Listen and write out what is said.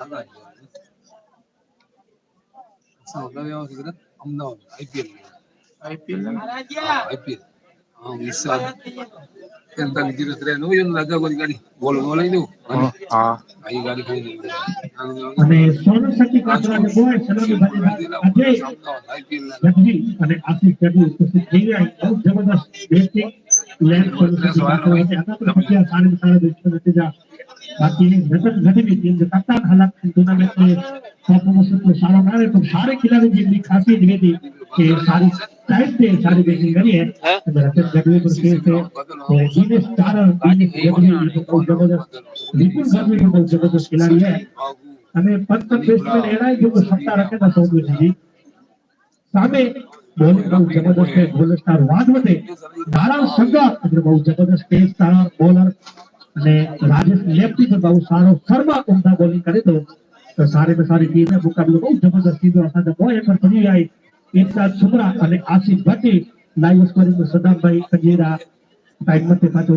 Ahmedabad IPL IPL IPL વિશાલ તેતાલીસ zero ત્રણ હોય ને રાજા કોઈ ગાડી બોલ બોલાઈ દઉં હા આ ગાડી ખરીદી અને સોનલ શક્તિ કાચરાને બોય સલામી ભાઈ અજય જગજી અને આશિષ જગજી ઉપસ્થિત થઈ ગયા બહુ જબરદસ્ત બેટિંગ લેન્ડ સોનલ શક્તિ કાચરા છે આના પર પત્યા સારા દેશો નતીજા बाकी नजर घटी हुई टीम कप्तान हालात टूर्नामेंट में परफॉर्मेंस को सारा मारे तो सारे खिलाड़ी जिनकी खासियत ये थी कि सारी टाइम पे सारी बैटिंग करी है रजत गढ़वी पर खेल थे तो दिनेश चारण दिनेश गढ़वी ये बहुत जबरदस्त विपुल गढ़वी भी बहुत जबरदस्त खिलाड़ी है અને પંચ બેટ્સમેન એના જો સત્તા રખે તો સૌથી નથી સામે બોલિંગ બહુ જબરદસ્ત છે બોલર સ્ટાર વાઘવતે નારાયણ સગા એટલે બહુ જબરદસ્ત પેસ સ્ટાર બોલર અને રાજેશ લેફ્ટી પર બહુ સારો શર્મા ઉમદા બોલિંગ કરે તો સારી में सारी टीम है मुकाबलो બહુ જબરદસ્ત સીધો સાથે બોય પર પડી આવી એકસાથ સુમરા અને આશિષ ભટ્ટી લાઈવ સ્કોરિંગ સદાભાઈ કજેરા ટાઈમ માં પાછો